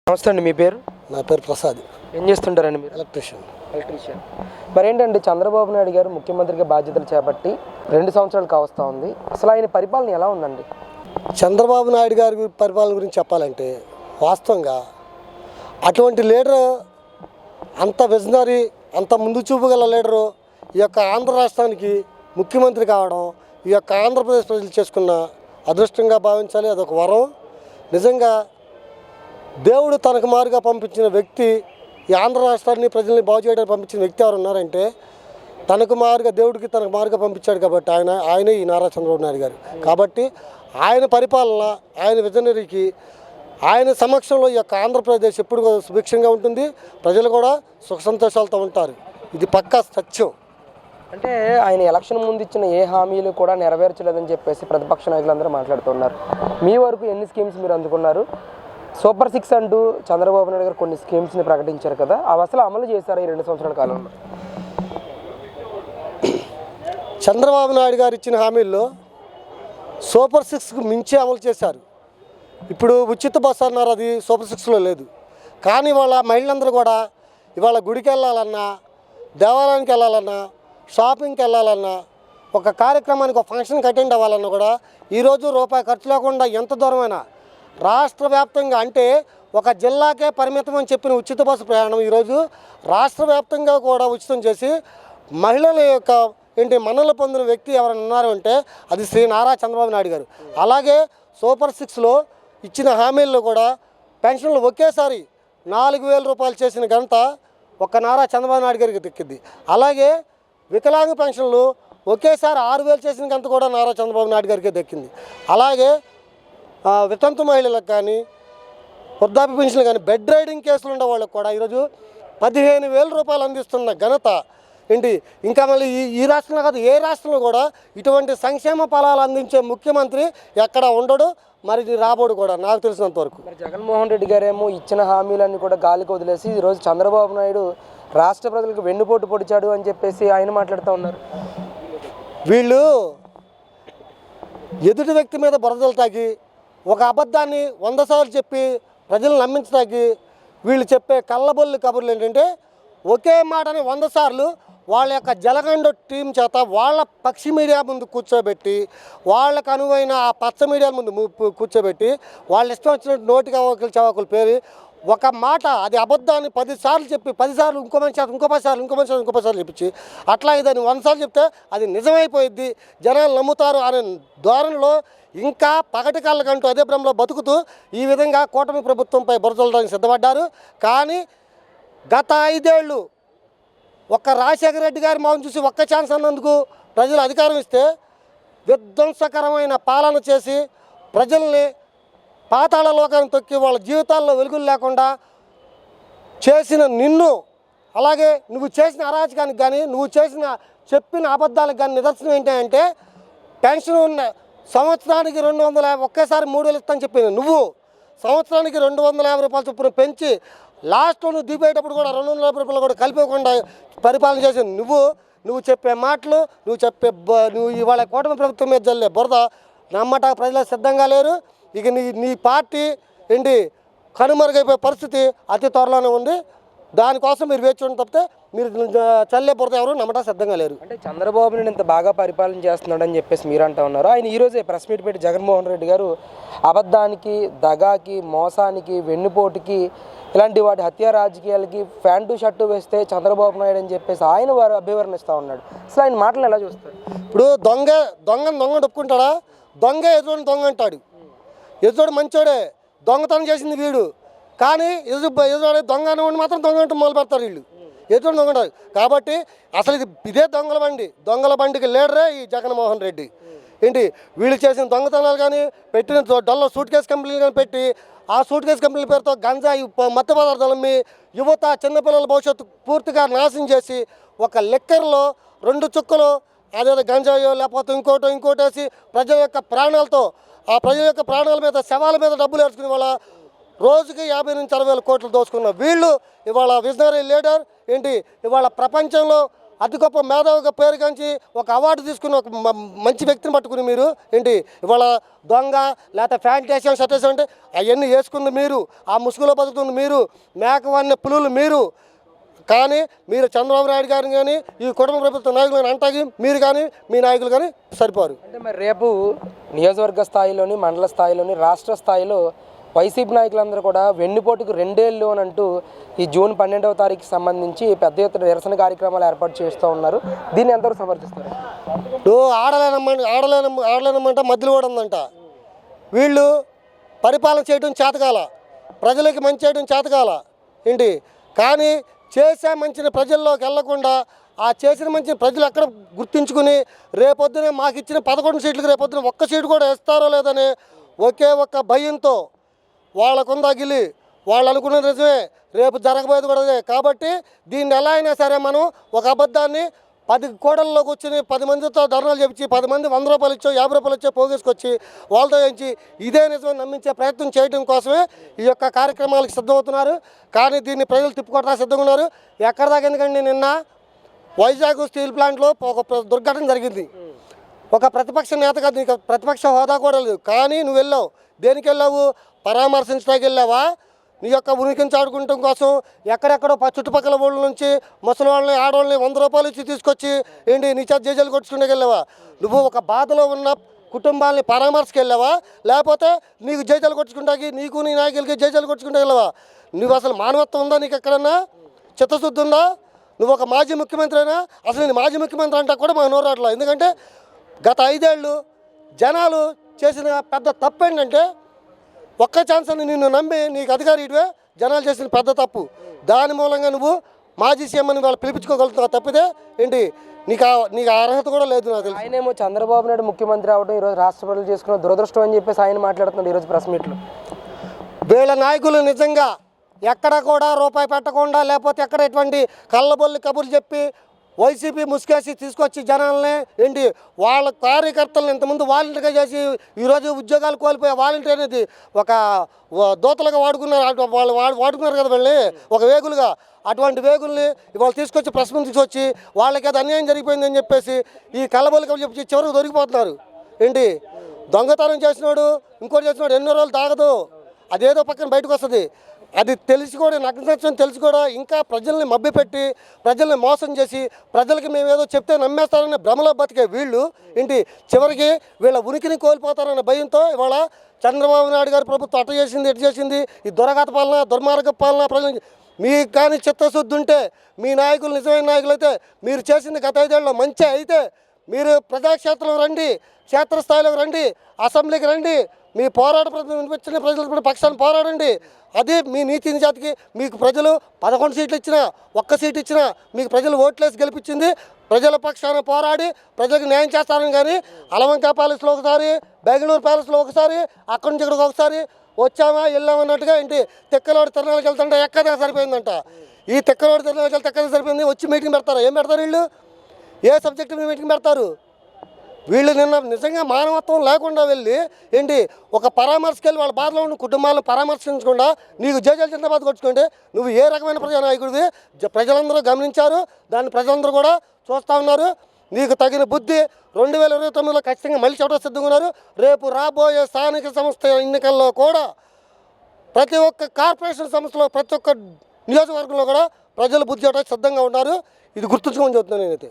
నమస్తే అండి, మీ పేరు? నా పేరు ప్రసాద్. ఏం చేస్తుంటారండి మీరు? ఎలక్ట్రీషియన్. మరి ఏంటండి, చంద్రబాబు నాయుడు గారు ముఖ్యమంత్రిగా బాధ్యతలు చేపట్టి 2 సంవత్సరాలు కావస్తూ ఉంది. అసలు ఆయన పరిపాలన ఎలా ఉందండి? చంద్రబాబు నాయుడు గారి పరిపాలన గురించి చెప్పాలంటే వాస్తవంగా అటువంటి లీడరు, అంత విజనరీ, అంత ముందు చూపు గల లీడరు ఈ యొక్క ఆంధ్ర రాష్ట్రానికి ముఖ్యమంత్రి కావడం ఈ యొక్క ఆంధ్రప్రదేశ్ ప్రజలు చేసుకున్న అదృష్టంగా భావించాలి. అదొక వరం. నిజంగా దేవుడు తనకు మారుగా పంపించిన వ్యక్తి, ఈ ఆంధ్ర రాష్ట్రాన్ని ప్రజల్ని బాగు చేయడానికి పంపించిన వ్యక్తి ఎవరు ఉన్నారంటే తనకు మారుగా, దేవుడికి తనకు మారుగా పంపించాడు కాబట్టి ఆయనే ఈ నారా చంద్రబాబు నాయుడు గారు. కాబట్టి ఆయన పరిపాలన, ఆయన విజనరీకి, ఆయన సమక్షంలో ఈ యొక్క ఆంధ్రప్రదేశ్ ఎప్పుడు సుభిక్షంగా ఉంటుంది. ప్రజలు కూడా సుఖ సంతోషాలతో ఉంటారు. ఇది పక్కా సత్యం. అంటే ఆయన ఎలక్షన్ ముందు ఇచ్చిన ఏ హామీలు కూడా నెరవేర్చలేదని చెప్పేసి ప్రతిపక్ష నాయకులందరూ మాట్లాడుతున్నారు. మీ వరకు ఎన్ని స్కీమ్స్ మీరు అందుకున్నారు? సూపర్ 6 అంటూ చంద్రబాబు నాయుడు గారు కొన్ని స్కీమ్స్ని ప్రకటించారు కదా, అవి అసలు అమలు చేశారు ఈ 2 సంవత్సరాల కాలంలో? చంద్రబాబు నాయుడు గారు ఇచ్చిన హామీల్లో సూపర్ 6కు మించి అమలు చేశారు. ఇప్పుడు ఉచిత బస్సు అన్నారు, అది సూపర్ 6లో లేదు. కానీ వాళ్ళ మహిళలందరూ కూడా ఇవాళ గుడికి వెళ్ళాలన్నా, దేవాలయానికి వెళ్ళాలన్నా, షాపింగ్కి వెళ్ళాలన్నా, ఒక కార్యక్రమానికి, ఒక ఫంక్షన్కి అటెండ్ అవ్వాలన్నా కూడా ఈరోజు రూపాయి ఖర్చు లేకుండా ఎంత దూరమైనా రాష్ట్ర వ్యాప్తంగా, అంటే ఒక జిల్లాకే పరిమితం అని చెప్పిన ఉచిత బస్సు ప్రయాణం ఈరోజు రాష్ట్ర వ్యాప్తంగా కూడా ఉచితం చేసి మహిళల యొక్క మన్నలు పొందిన వ్యక్తి ఎవరైనా ఉన్నారు అంటే అది శ్రీ నారా చంద్రబాబు నాయుడు గారు. అలాగే సూపర్ 6లో ఇచ్చిన హామీల్లో కూడా పెన్షన్లు ఒకేసారి 4,000 రూపాయలు చేసిన ఘనత ఒక నారా చంద్రబాబు నాయుడు గారికి దక్కింది. అలాగే వికలాంగ పెన్షన్లు ఒకేసారి 6,000 చేసిన ఘనత కూడా నారా చంద్రబాబు నాయుడు గారికి దక్కింది. అలాగే వితంతు మహిళలకు కానీ, వృద్ధాప్య పెన్షన్లు కానీ, బెడ్ రైడింగ్ కేసులు ఉండే వాళ్ళకు కూడా ఈరోజు 15,000 రూపాయలు అందిస్తున్న ఘనత ఇంకా మళ్ళీ ఈ రాష్ట్రంలో కాదు, ఏ రాష్ట్రంలో కూడా ఇటువంటి సంక్షేమ ఫలాలు అందించే ముఖ్యమంత్రి ఎక్కడ ఉండడు. మరి రాబోడు కూడా నాకు తెలిసినంత వరకు. మరి జగన్మోహన్ రెడ్డి గారేమో ఇచ్చిన హామీలన్నీ కూడా గాలికి వదిలేసి ఈరోజు చంద్రబాబు నాయుడు రాష్ట్ర ప్రజలకు వెన్నుపోటు పొడిచాడు అని చెప్పేసి ఆయన మాట్లాడుతూ ఉన్నారు. వీళ్ళు ఎదుటి వ్యక్తి మీద బురదలు తాగి ఒక అబద్ధాన్ని 100 సార్లు చెప్పి ప్రజలను నమ్మించడానికి వీళ్ళు చెప్పే కళ్ళబొల్లి కబుర్లు ఏంటంటే, ఒకే మాటని 100 సార్లు వాళ్ళ యొక్క జలగండ టీం చేత వాళ్ళ పక్షి మీడియా ముందు కూర్చోబెట్టి, వాళ్ళకు అనువైన ఆ పచ్చ మీడియా ముందు కూర్చోబెట్టి వాళ్ళు ఇష్టం వచ్చినట్టు నోటికి అవకలు చవకలు పేరు ఒక మాట, అది అబద్ధాన్ని 10 సార్లు చెప్పి 10 సార్లు ఇంకో మనిషి ఇంకో 10 సార్లు ఇంకో మనిషి ఇంకో 10 సార్లు చెప్పించి అట్లా ఇదని 100 సార్లు చెప్తే అది నిజమైపోయిద్ది, జనాలు నమ్ముతారు అనే ధోరణిలో ఇంకా పగటి కళ్ళకంటూ అదే భ్రమలో బతుకుతూ ఈ విధంగా కూటమి ప్రభుత్వంపై బురదలడానికి సిద్ధపడ్డారు. కానీ గత 5 ఏళ్ళు ఒక్క రాజశేఖర రెడ్డి గారి మొహం చూసి ఒక్క ఛాన్స్ అన్నందుకు ప్రజలు అధికారం ఇస్తే విధ్వంసకరమైన పాలన చేసి ప్రజల్ని పాతాళ లోకాన్ని తొక్కి వాళ్ళ జీవితాల్లో వెలుగులు లేకుండా చేసిన నిన్ను, అలాగే నువ్వు చేసిన అరాచకానికి కానీ, నువ్వు చెప్పిన అబద్ధాలకు కానీ నిదర్శనం ఏంటంటే పెన్షన్ ఉన్న సంవత్సరానికి 250, ఒకేసారి 3,000 ఇస్తాను చెప్పింది నువ్వు. సంవత్సరానికి 250 రూపాయల చొప్పున పెంచి లాస్ట్లో నువ్వు దిగిపోయేటప్పుడు కూడా 250 రూపాయలు కూడా కలిపకుండా పరిపాలన చేసింది నువ్వు చెప్పే మాటలు, నువ్వు ఇవాళ కూటమి ప్రభుత్వం మీద జల్లే బురద నమ్మటానికి ప్రజలు సిద్ధంగా లేరు. ఇక నీ పార్టీ కనుమరుగైపోయే పరిస్థితి అతి త్వరలోనే ఉంది. దానికోసం మీరు వేచి ఉండి తప్పితే మీరు చల్లే బురద ఎవరు నమ్మటానికి సిద్ధంగా లేరు. అంటే చంద్రబాబు నాయుడు ఇంత బాగా పరిపాలన చేస్తున్నాడు అని చెప్పేసి మీరు అంటూ ఉన్నారు. ఆయన ఈరోజే ప్రెస్ మీట్ పెట్టి జగన్మోహన్ రెడ్డి గారు అబద్ధానికి, దగాకి, మోసానికి, వెన్నుపోటుకి, ఇలాంటి వాటి హత్యా రాజకీయాలకి ప్యాంటు షర్టు వేస్తే చంద్రబాబు నాయుడు అని చెప్పేసి ఆయన వారు అభివర్ణిస్తూ ఉన్నాడు. అసలు ఆయన మాటలు ఎలా చూస్తారు? ఇప్పుడు దొంగ ఒప్పుకుంటాడా? ఎదురు దొంగ అంటాడు. ఎదురు మంచోడే, దొంగతనం చేసింది వీడు. కానీ ఎదురు దొంగ అని మాత్రం దొంగ అంటూ మొదలు పెడతారు వీళ్ళు. ఎదురు దొంగ అంటారు. కాబట్టి అసలు ఇదే దొంగల బండికి లీడరే ఈ జగన్మోహన్ రెడ్డి. వీళ్ళు చేసిన దొంగతనాలు కానీ, పెట్టిన డొల్ల సూట్ కేసు కంపెనీలు కానీ పెట్టి ఆ సూట్ కేసు కంపెనీల పేరుతో గంజాయి, మత్తు పదార్థాలు అమ్మి యువత, చిన్నపిల్లల భవిష్యత్తు పూర్తిగా నాశనం చేసి ఒక లెక్కర్లో 2 చుక్కలు అదేదో గంజాయో లేకపోతే ఇంకోటి వేసి ప్రజల యొక్క ప్రాణాలతో, ఆ ప్రజల యొక్క ప్రాణాల మీద, శవాల మీద డబ్బులు వేసుకుని వాళ్ళ రోజుకి 50 నుంచి 60 వేల కోట్లు దోచుకున్న వీళ్ళు ఇవాళ విజనరీ లీడర్ ఇవాళ ప్రపంచంలో అతి గొప్ప మేధావిగా పేరు కాంచి ఒక అవార్డు తీసుకుని ఒక మంచి వ్యక్తిని పట్టుకుని మీరు ఏంటి ఇవాళ దొంగ లేకపోతే ఫ్యాంటేషన్ సటేషన్ అంటే అవన్నీ వేసుకుంది మీరు, ఆ ముసుగులో బతుకుతుంది మీరు, మేకవన్న పులులు మీరు. కానీ మీరు చంద్రబాబు నాయుడు గారిని కానీ ఈ కుటుంబ ప్రభుత్వ నాయకులు అంటాగి మీరు కానీ మీ నాయకులు కానీ సరిపోరు. అంటే మరి రేపు నియోజకవర్గ స్థాయిలోని, మండల స్థాయిలోని, రాష్ట్ర స్థాయిలో వైసీపీ నాయకులందరూ కూడా వెన్నుపోటుకు 2 ఏళ్ళు అని అంటూ ఈ జూన్ 12వ తారీఖుకి సంబంధించి పెద్ద ఎత్తున నిరసన కార్యక్రమాలు ఏర్పాటు చేస్తూ ఉన్నారు. దీన్ని ఎంతవరకు సమర్థిస్తారు? ఆడలేనమ్మంట మధ్యలో కూడా ఉందంట. వీళ్ళు పరిపాలన చేయడం చేతకాల, ప్రజలకి మంచి చేయడం చేతకాల ఏంటి. కానీ చేసే మంచిని ప్రజల్లోకి వెళ్లకుండా ఆ చేసిన మంచి ప్రజలు ఎక్కడ గుర్తించుకుని రేపొద్దునే మాకు ఇచ్చిన 11 సీట్లకు రేపొద్దున ఒక్క సీటు కూడా ఇస్తారో లేదని ఒకే ఒక్క భయంతో వాళ్ళకుందా గిల్లి వాళ్ళు అనుకున్న నిజమే, రేపు జరగబోయేది కూడా అదే. కాబట్టి దీన్ని ఎలా అయినా సరే మనం ఒక అబద్ధాన్ని 10 కోడల్లో కూర్చుని 10 మందితో ధర్నాలు చెప్పించి 10 మంది 100 రూపాయలు ఇచ్చో 50 రూపాయలు ఇచ్చో పోగేసుకొచ్చి వాళ్ళతో వేయించి ఇదే నిజమని నమ్మించే ప్రయత్నం చేయడం కోసమే ఈ యొక్క కార్యక్రమాలకు సిద్ధమవుతున్నారు. కానీ దీన్ని ప్రజలు తిప్పుకోవడానికి సిద్ధంగా ఉన్నారు. ఎక్కడ దాకా ఎందుకండి నిన్న వైజాగ్ స్టీల్ ప్లాంట్లో ఒక దుర్ఘటన జరిగింది. ఒక ప్రతిపక్ష నేత కాదు, నీకు ప్రతిపక్ష హోదా కూడా లేదు. కానీ నువ్వు వెళ్ళావు, దేనికి వెళ్ళావు? పరామర్శించడానికి వెళ్ళావా? నీ యొక్క ఉనికిని చాడుకుంటం కోసం ఎక్కడెక్కడో చుట్టుపక్కల ఊళ్ళ నుంచి ముసలి వాళ్ళని, ఆడవాళ్ళని 100 రూపాయలు ఇచ్చి తీసుకొచ్చి ఏంటి నీ చేత జేజేలు కొట్టుకుంటే వెళ్ళావా? నువ్వు ఒక బాధలో ఉన్న కుటుంబాలని పరామర్శకి వెళ్ళావా? లేకపోతే నీకు జేజేలు కొట్టుకుంటాకి నీకు నీ నాయకులకి జేజేలు కొట్టుకుంటే వెళ్ళావా? నువ్వు అసలు మానవత్వం ఉందా నీకు? ఎక్కడన్నా చిత్తశుద్ధి ఉందా? నువ్వు ఒక మాజీ ముఖ్యమంత్రి అయినా అసలు నేను మాజీ ముఖ్యమంత్రి అంటే కూడా మాకు నోరు రావట్లేదు. ఎందుకంటే గత 5 ఏళ్ళు జనాలు చేసిన పెద్ద తప్పు ఏంటంటే ఒక్క ఛాన్స్ అని నిన్ను నమ్మి నీకు అధికారి ఇటువే జనాలు చేసిన పెద్ద తప్పు. దాని మూలంగా నువ్వు మాజీ సీఎం అని వాళ్ళు పిలిపించుకోగలుగుతున్నావు తప్పితే ఏంటి నీకు అర్హత కూడా లేదు. నాకు తెలుసు. ఆయనేమో చంద్రబాబు నాయుడు ముఖ్యమంత్రి అవడం ఈరోజు రాష్ట్ర ప్రజలు చేసుకున్న దురదృష్టం అని చెప్పేసి ఆయన మాట్లాడుతున్నాడు ఈరోజు ప్రెస్ మీట్లో. వీళ్ళ నాయకులు నిజంగా ఎక్కడ కూడా రూపాయి పెట్టకుండా లేకపోతే ఎక్కడ ఎటువంటి కళ్ళబొల్లి కబుర్లు చెప్పి వైసీపీ ముసుకేసి తీసుకొచ్చి జనాలని ఏంటి వాళ్ళ కార్యకర్తలను ఇంతకుముందు వాలంటీర్గా చేసి ఈరోజు ఉద్యోగాలు కోల్పోయే వాలంటీర్ అనేది ఒక దోతలుగా వాడుకున్నారు. వాళ్ళు వాడుకున్నారు కదా వీళ్ళని ఒక వేగులుగా. అటువంటి వేగుల్ని ఇవాళ తీసుకొచ్చి ప్రెస్ ముందు తీసుకొచ్చి వాళ్ళకి అది అన్యాయం జరిగిపోయిందని చెప్పేసి ఈ కళ్ళబొల్లి కబుర్లు చెప్పి చివరికి దొరికిపోతున్నారు. ఏంటి దొంగతనం చేసినాడు ఇంకోటి చేసినాడు ఎన్నో రోజులు తాగదు, అదేదో పక్కన బయటకు వస్తుంది. అది తెలిసి కూడా నగ్నసత్యం తెలిసి కూడా ఇంకా ప్రజల్ని మభ్యపెట్టి ప్రజల్ని మోసం చేసి ప్రజలకి మేమేదో చెప్తే నమ్మేస్తారనే భ్రమలో బతికే వీళ్ళు ఏంటి చివరికి వీళ్ళ ఉనికిని కోల్పోతారనే భయంతో ఇవాళ చంద్రబాబు నాయుడు గారి ప్రభుత్వం అట్ట చేసింది ఎటు చేసింది ఈ దురగత పాలన దుర్మార్గ పాలన ప్రజలు. మీకు కానీ చిత్తశుద్ధి ఉంటే మీ నాయకులు నిజమైన నాయకులు అయితే మీరు చేసింది గత 5 ఏళ్ళలో మంచి అయితే మీరు ప్రజాక్షేత్రంలో రండి, క్షేత్రస్థాయిలోకి రండి, అసెంబ్లీకి రండి, మీ పోరాట వినిపించిన ప్రజల పక్షాన్ని పోరాడండి. అది మీ నీతి నిజాతికి మీకు ప్రజలు 11 సీట్లు ఇచ్చినా 1 సీటు ఇచ్చినా మీకు ప్రజలు ఓట్లేసి గెలిపించింది ప్రజల పక్షాన పోరాడి ప్రజలకు న్యాయం చేస్తారని. కానీ అలవంక ప్యాలెస్లో ఒకసారి, బెంగళూరు ప్యాలెస్లో ఒకసారి, అక్కడి నుంచి ఇక్కడికి ఒకసారి వచ్చామా వెళ్ళామన్నట్టుగా ఏంటి తిక్కలోడి తిరణాలకు వెళ్తుంటే ఎక్కడే సరిపోయిందంట. ఈ తిక్కలోడి తిరణాలకు వెళ్తే ఎక్కడే సరిపోయింది. వచ్చి మీటింగ్ పెడతారు. ఏం పెడతారు వీళ్ళు? ఏ సబ్జెక్టు మీద మీటింగ్ పెడతారు? వీళ్ళు నిన్న నిజంగా మానవత్వం లేకుండా వెళ్ళి ఏంటి ఒక పరామర్శకి వెళ్ళి వాళ్ళ బాధలో ఉన్న కుటుంబాలను పరామర్శించకుండా నీకు జేజేలు జిందాబాద్ కొట్టుకుంటే నువ్వు ఏ రకమైన ప్రజానాయకుడివి ప్రజలందరూ గమనించారు. దాన్ని ప్రజలందరూ కూడా చూస్తూ ఉన్నారు. నీకు తగిన బుద్ధి 2029లో ఖచ్చితంగా మళ్ళీ చెప్పడం సిద్ధంగా ఉన్నారు. రేపు రాబోయే స్థానిక సంస్థ ఎన్నికల్లో కూడా ప్రతి ఒక్క కార్పొరేషన్ సంస్థలో ప్రతి ఒక్క నియోజకవర్గంలో కూడా ప్రజలు బుద్ధి చెప్పడానికి సిద్ధంగా ఉన్నారు. ఇది గుర్తుంచుకోమని చెప్తున్నాను నేనైతే.